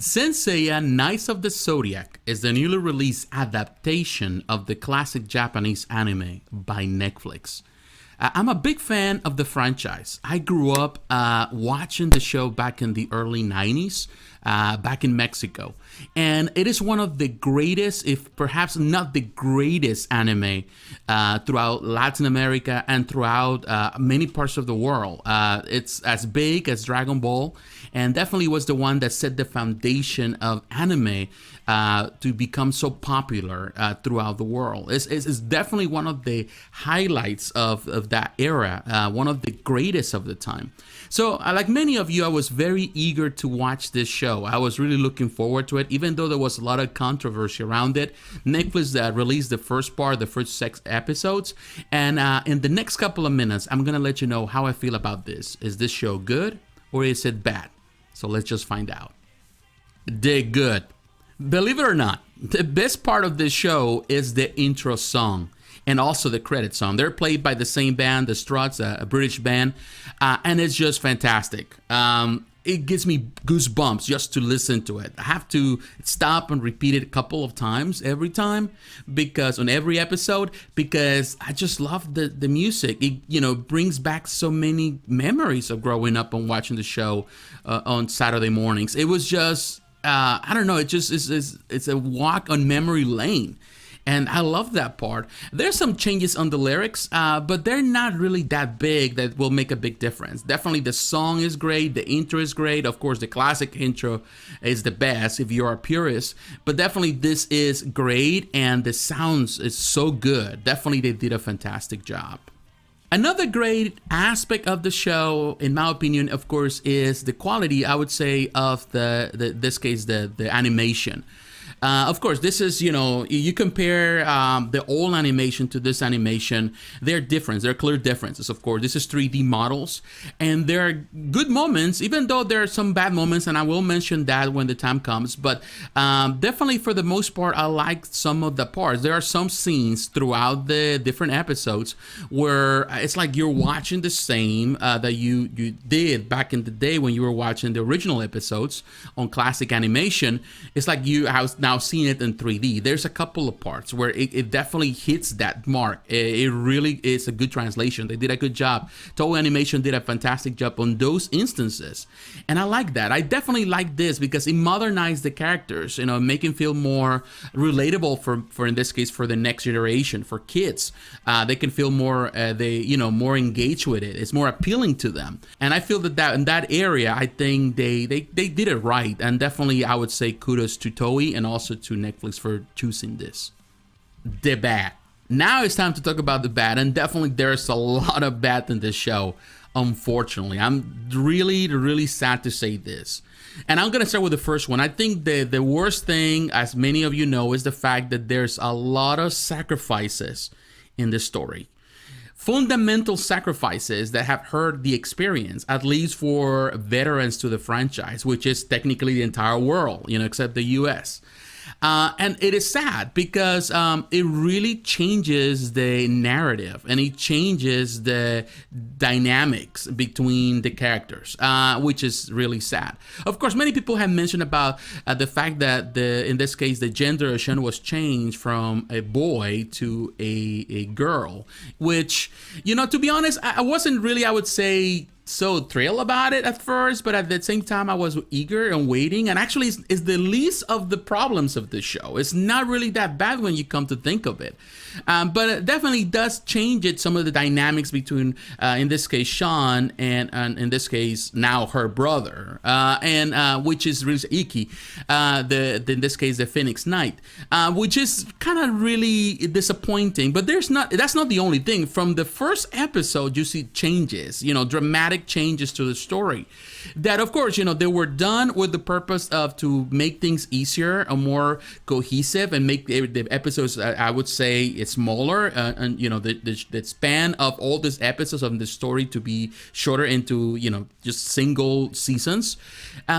Saint Seiya Knights of the Zodiac is the newly released adaptation of the classic Japanese anime by Netflix. I'm a big fan of the franchise. I grew up watching the show back in the early 90s, back in Mexico. And it is one of the greatest, if perhaps not the greatest anime throughout Latin America and throughout many parts of the world. It's as big as Dragon Ball, and definitely was the one that set the foundation of anime to become so popular throughout the world. It's definitely one of the highlights of that era, one of the greatest of the time. So, like many of you, I was very eager to watch this show. I was really looking forward to it, even though there was a lot of controversy around it. Netflix released the first part, the first 6 episodes, and in the next couple of minutes, I'm gonna let you know how I feel about this. Is this show good or is it bad? So let's just find out. They're good. Believe it or not, the best part of this show is the intro song and also the credit song. They're played by the same band, the Struts, a British band, and it's just fantastic. It gives me goosebumps just to listen to it. I have to stop and repeat it a couple of times every time, because on every episode, because I just love the music. It brings back so many memories of growing up and watching the show on Saturday mornings. It was just I don't know. It just it's a walk on memory lane. And I love that part. There's some changes on the lyrics, but they're not really that big that will make a big difference. Definitely the song is great, the intro is great. Of course, the classic intro is the best if you're a purist. But definitely this is great, and the sounds is so good. Definitely they did a fantastic job. Another great aspect of the show, in my opinion, of course, is the quality, I would say, of this case, the animation. Of course, this is, you compare the old animation to this animation, they're different. There are clear differences, of course. This is 3D models, and there are good moments, even though there are some bad moments, and I will mention that when the time comes. But definitely, for the most part, I like some of the parts. There are some scenes throughout the different episodes where it's like you're watching the same that you did back in the day when you were watching the original episodes on classic animation. It's like you have now seen it in 3D. There's a couple of parts where it definitely hits that mark. It really is a good translation. They did a good job. Toei Animation did a fantastic job on those instances, and I like that. I definitely like this because it modernized the characters, making feel more relatable for in this case for the next generation, for kids. They can feel more more engaged with it. It's more appealing to them, and I feel that in that area, I think they did it right. And definitely, I would say kudos to Toei and also to Netflix for choosing this. The bad. Now it's time to talk about the bad, and definitely there's a lot of bad in this show, unfortunately. I'm really, really sad to say this. And I'm going to start with the first one. I think the worst thing, as many of you know, is the fact that there's a lot of sacrifices in this story. Fundamental sacrifices that have hurt the experience, at least for veterans to the franchise, which is technically the entire world, except the US. And it is sad because it really changes the narrative and it changes the dynamics between the characters, which is really sad. Of course, many people have mentioned about the fact that in this case, the gender of Shen was changed from a boy to a girl, which, to be honest, I wasn't really, I would say, so thrilled about it at first, but at the same time I was eager and waiting, and actually it's the least of the problems of the show. It's not really that bad when you come to think of it, but it definitely does change some of the dynamics between in this case Sean and in this case now her brother, and which is really Iki, in this case the Phoenix Knight, which is kind of really disappointing. But that's not the only thing. From the first episode you see changes, dramatic changes to the story that, of course, they were done with the purpose of to make things easier and more cohesive and make the episodes, I would say, smaller, and the span of all these episodes of the story to be shorter into just single seasons,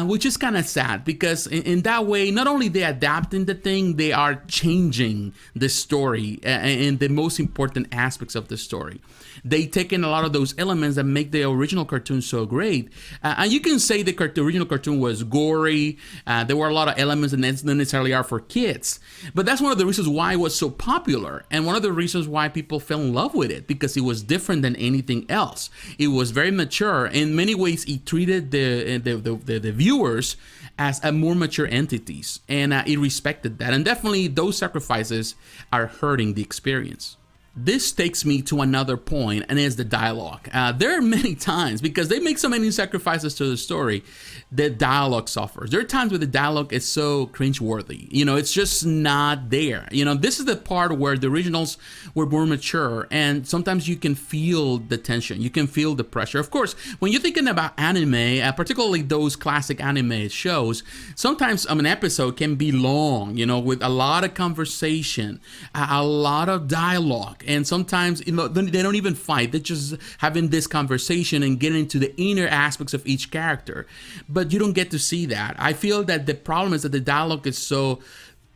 which is kind of sad because in that way not only they adapting the thing, they are changing the story and the most important aspects of the story. They take in a lot of those elements that make the original original cartoon so great. And you can say the original cartoon was gory. There were a lot of elements that not necessarily are for kids. But that's one of the reasons why it was so popular, and one of the reasons why people fell in love with it, because it was different than anything else. It was very mature. In many ways, it treated the viewers as a more mature entities, and it respected that. And definitely those sacrifices are hurting the experience. This takes me to another point, and is the dialogue. There are many times, because they make so many sacrifices to the story, the dialogue suffers. There are times where the dialogue is so cringeworthy. It's just not there. This is the part where the originals were more mature, and sometimes you can feel the tension. You can feel the pressure. Of course, when you're thinking about anime, particularly those classic anime shows, sometimes an episode can be long, with a lot of conversation, a lot of dialogue. And sometimes they don't even fight. They're just having this conversation and getting into the inner aspects of each character. But you don't get to see that. I feel that the problem is that the dialogue is so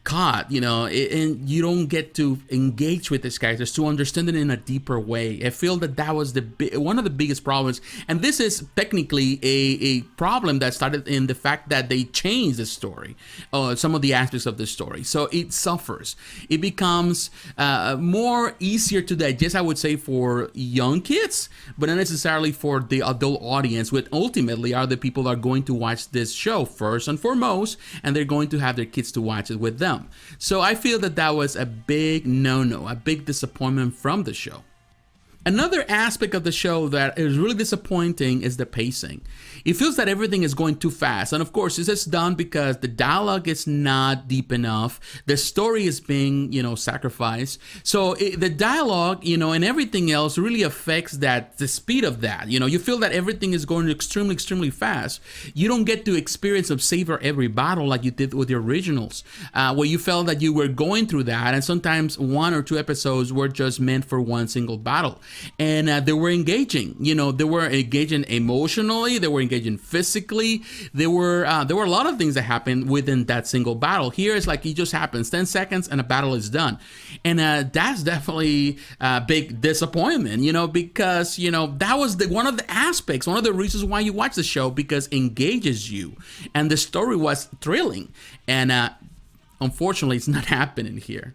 caught, and you don't get to engage with these characters to understand it in a deeper way. I feel that was one of the biggest problems, and this is technically a problem that started in the fact that they changed the story, some of the aspects of the story, so it suffers. It becomes more easier to digest, I would say, for young kids, but not necessarily for the adult audience, which ultimately are the people that are going to watch this show first and foremost, and they're going to have their kids to watch it with them. So I feel that was a big no-no, a big disappointment from the show. Another aspect of the show that is really disappointing is the pacing. It feels that everything is going too fast. And of course, this is done because the dialogue is not deep enough. The story is being, sacrificed. So the dialogue, and everything else really affects the speed of that. You feel that everything is going extremely, extremely fast. You don't get to experience or savor every battle like you did with the originals, where you felt that you were going through that. And sometimes 1 or 2 episodes were just meant for one single battle. And they were engaging, they were engaging emotionally, they were engaging physically. There were a lot of things that happened within that single battle. Here it's like it just happens 10 seconds and a battle is done. And that's definitely a big disappointment, because, that was one of the aspects, one of the reasons why you watch the show, because it engages you. And the story was thrilling. And unfortunately, it's not happening here.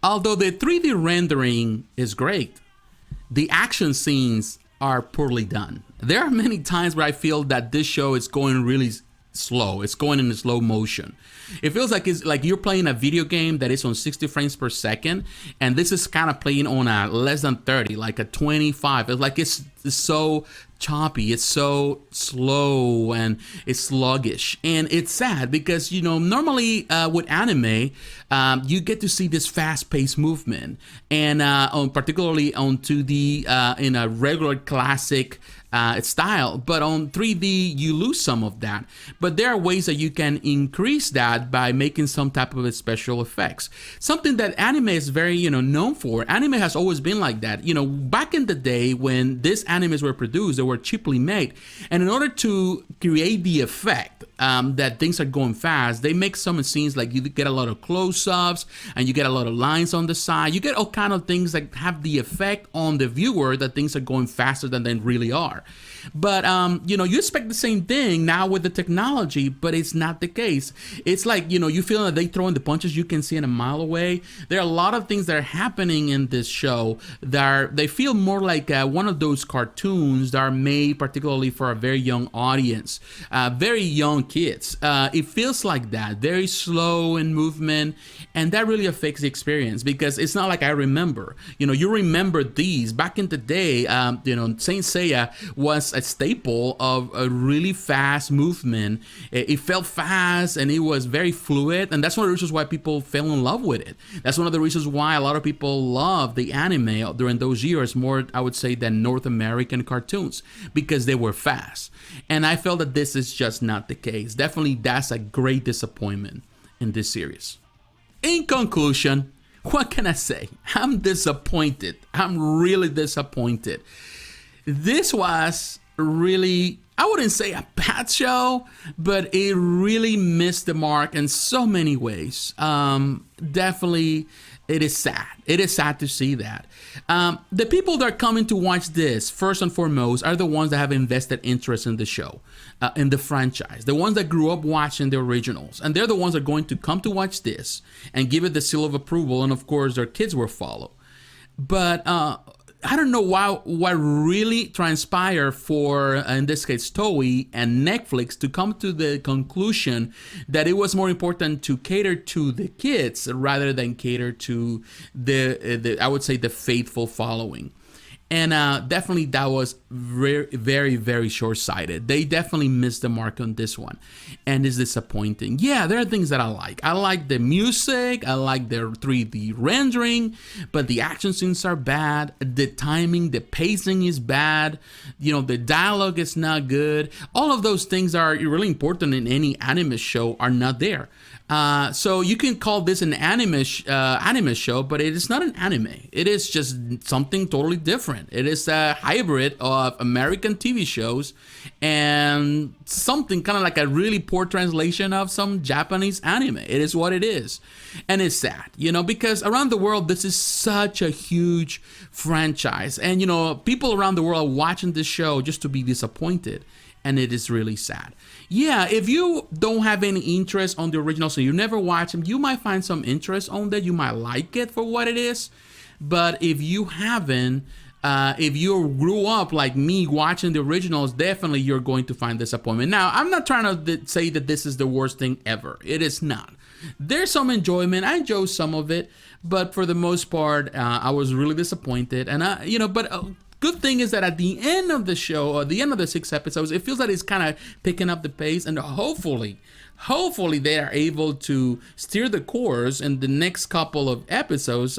Although the 3D rendering is great, the action scenes are poorly done. There are many times where I feel that this show is going really slow. It's going in slow motion. It feels like it's like you're playing a video game that is on 60 frames per second, and this is kind of playing on a less than 30, like a 25. It's like it's so choppy, it's so slow, and it's sluggish. And it's sad because, normally with anime, you get to see this fast-paced movement, and particularly onto the in a regular classic style, but on 3D you lose some of that. But there are ways that you can increase that by making some type of special effects. Something that anime is very known for. Anime has always been like that. Back in the day when these animes were produced, they were cheaply made, and in order to create the effect that things are going fast, they make some scenes like you get a lot of close-ups and you get a lot of lines on the side. You get all kind of things that have the effect on the viewer that things are going faster than they really are. But you expect the same thing now with the technology, but it's not the case. It's like, you feel that they throw in the punches you can see in a mile away. There are a lot of things that are happening in this show that they feel more like one of those cartoons that are made particularly for a very young audience, very young kids. It feels like that, very slow in movement, and that really affects the experience because it's not like I remember. You remember these back in the day. Saint Seiya was a staple of a really fast movement. It felt fast and it was very fluid, and that's one of the reasons why people fell in love with it. That's one of the reasons why a lot of people love the anime during those years more, I would say, than North American cartoons, because they were fast. And I felt that this is just not the case. Definitely, that's a great disappointment in this series. In conclusion, what can I say? I'm disappointed. I'm really disappointed. This was really I wouldn't say a bad show, but it really missed the mark in so many ways. Definitely, it is sad. It is sad to see that. The people that are coming to watch this, first and foremost, are the ones that have invested interest in the show, in the franchise, the ones that grew up watching the originals. And they're the ones that are going to come to watch this and give it the seal of approval. And of course, their kids will follow. But I don't know what really transpired for, in this case, Toei and Netflix to come to the conclusion that it was more important to cater to the kids rather than cater to the I would say, the faithful following. And definitely that was very, very, very short-sighted. They definitely missed the mark on this one. And it's disappointing. Yeah, there are things that I like. I like the music. I like their 3D rendering. But the action scenes are bad. The timing, the pacing is bad. The dialogue is not good. All of those things are really important in any anime show are not there. So you can call this an anime show, but it is not an anime. It is just something totally different. It is a hybrid of American TV shows and something kind of like a really poor translation of some Japanese anime. It is what it is. And it's sad, because around the world, this is such a huge franchise. And, people around the world are watching this show just to be disappointed. And it is really sad. Yeah, if you don't have any interest on the original, so you never watch them, you might find some interest on that. You might like it for what it is. But if you haven't, if you grew up like me watching the originals, definitely you're going to find disappointment. Now, I'm not trying to say that this is the worst thing ever. It is not. There's some enjoyment. I enjoy some of it. But for the most part, I was really disappointed. And, good thing is that at the end of the show, or the end of the 6 episodes, it feels like it's kind of picking up the pace, and hopefully they are able to steer the course in the next couple of episodes,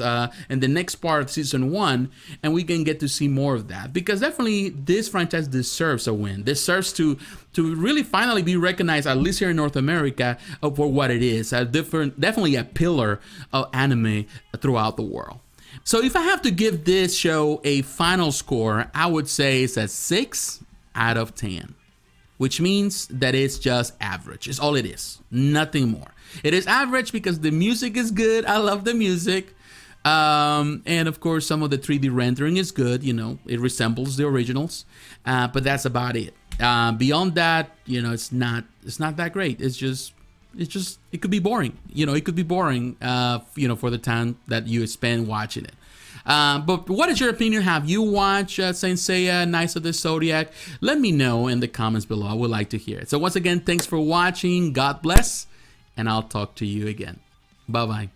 in the next part of season 1, and we can get to see more of that, because definitely this franchise deserves a win. Deserves to really finally be recognized, at least here in North America, for what it is. Definitely a pillar of anime throughout the world. So if I have to give this show a final score, I would say it's a 6 out of 10, which means that it's just average. It's all it is, nothing more. It is average because the music is good. I love the music. And of course, some of the 3D rendering is good. It resembles the originals, but that's about it. Beyond that, it's not that great. It could be boring. It could be boring, for the time that you spend watching it. But what is your opinion? Have you watched Saint Seiya, Knights of the Zodiac? Let me know in the comments below. I would like to hear it. So once again, thanks for watching. God bless, and I'll talk to you again. Bye-bye.